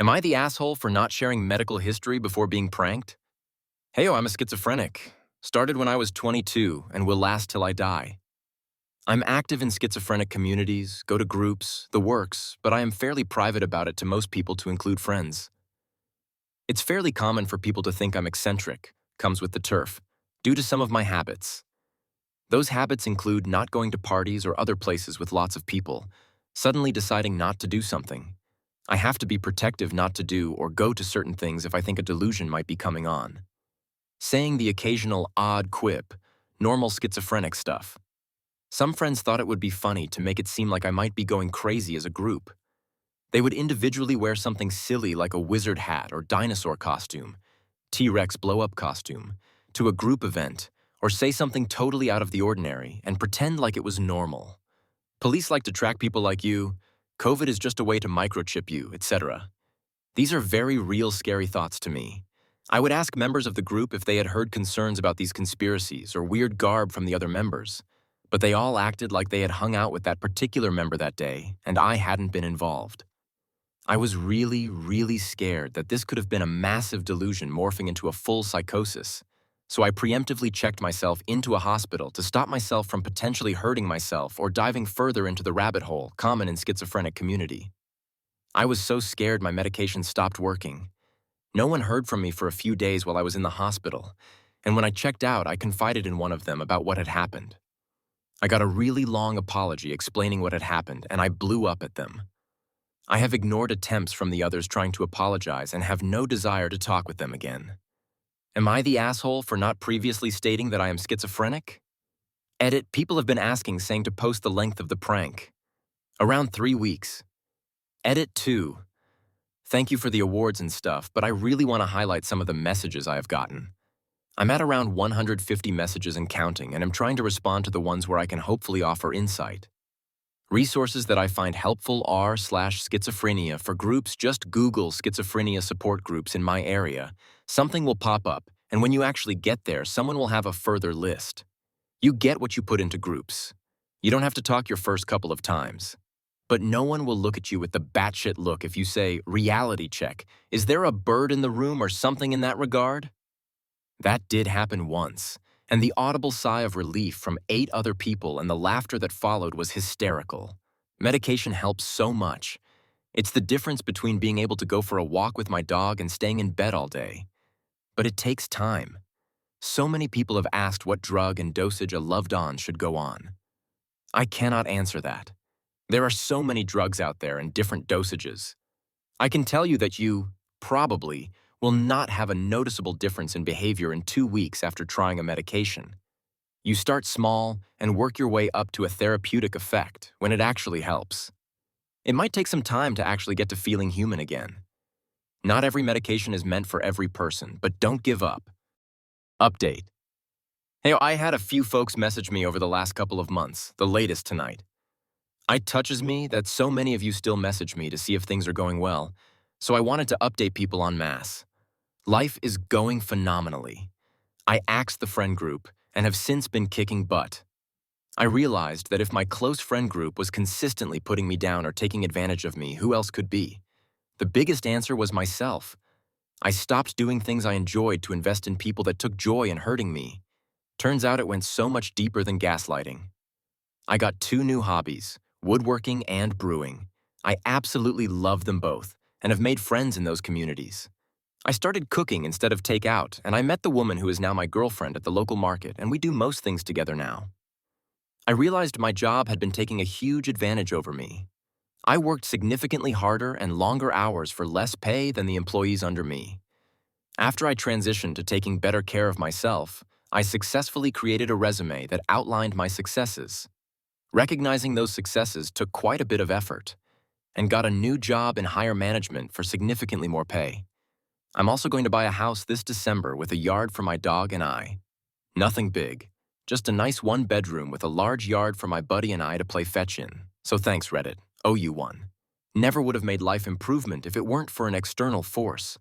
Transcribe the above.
Am I the asshole for not sharing medical history before being pranked? Heyo, I'm a schizophrenic. Started when I was 22 and will last till I die. I'm active in schizophrenic communities, go to groups, the works, but I am fairly private about it to most people to include friends. It's fairly common for people to think I'm eccentric, comes with the turf, due to some of my habits. Those habits include not going to parties or other places with lots of people, suddenly deciding not to do something. I have to be protective not to do or go to certain things if I think a delusion might be coming on. Saying the occasional odd quip, normal schizophrenic stuff. Some friends thought it would be funny to make it seem like I might be going crazy as a group. They would individually wear something silly like a wizard hat or dinosaur costume, T-Rex blow-up costume, to a group event, or say something totally out of the ordinary and pretend like it was normal. Police like to track people like you. COVID is just a way to microchip you, etc. These are very real scary thoughts to me. I would ask members of the group if they had heard concerns about these conspiracies or weird garb from the other members, but they all acted like they had hung out with that particular member that day, and I hadn't been involved. I was really, really scared that this could have been a massive delusion morphing into a full psychosis, so I preemptively checked myself into a hospital to stop myself from potentially hurting myself or diving further into the rabbit hole common in schizophrenic community. I was so scared my medication stopped working. No one heard from me for a few days while I was in the hospital, and when I checked out, I confided in one of them about what had happened. I got a really long apology explaining what had happened, and I blew up at them. I have ignored attempts from the others trying to apologize and have no desire to talk with them again. Am I the asshole for not previously stating that I am schizophrenic? Edit, people have been asking saying to post the length of the prank. Around 3 weeks. Edit 2. Thank you for the awards and stuff, but I really want to highlight some of the messages I have gotten. I'm at around 150 messages and counting, and I'm trying to respond to the ones where I can hopefully offer insight. Resources that I find helpful r/schizophrenia for groups. Just Google schizophrenia support groups in my area. Something will pop up, and when you actually get there, someone will have a further list. You get what you put into groups. You don't have to talk your first couple of times. But no one will look at you with the batshit look if you say, reality check. Is there a bird in the room or something in that regard? That did happen once, and the audible sigh of relief from 8 other people and the laughter that followed was hysterical. Medication helps so much. It's the difference between being able to go for a walk with my dog and staying in bed all day. But it takes time. So many people have asked what drug and dosage a loved one should go on. I cannot answer that. There are so many drugs out there and different dosages. I can tell you that you, probably, will not have a noticeable difference in behavior in 2 weeks after trying a medication. You start small and work your way up to a therapeutic effect when it actually helps. It might take some time to actually get to feeling human again. Not every medication is meant for every person, but don't give up. Update. Hey, I had a few folks message me over the last couple of months, the latest tonight. It touches me that so many of you still message me to see if things are going well, so I wanted to update people en masse. Life is going phenomenally. I axed the friend group and have since been kicking butt. I realized that if my close friend group was consistently putting me down or taking advantage of me, who else could be? The biggest answer was myself. I stopped doing things I enjoyed to invest in people that took joy in hurting me. Turns out it went so much deeper than gaslighting. I got 2 new hobbies, woodworking and brewing. I absolutely love them both and have made friends in those communities. I started cooking instead of takeout, and I met the woman who is now my girlfriend at the local market, and we do most things together now. I realized my job had been taking a huge advantage over me. I worked significantly harder and longer hours for less pay than the employees under me. After I transitioned to taking better care of myself, I successfully created a resume that outlined my successes. Recognizing those successes took quite a bit of effort, and got a new job in higher management for significantly more pay. I'm also going to buy a house this December with a yard for my dog and I. Nothing big, just a nice 1-bedroom with a large yard for my buddy and I to play fetch in. So thanks, Reddit. Owe you one. Never would have made life improvement if it weren't for an external force.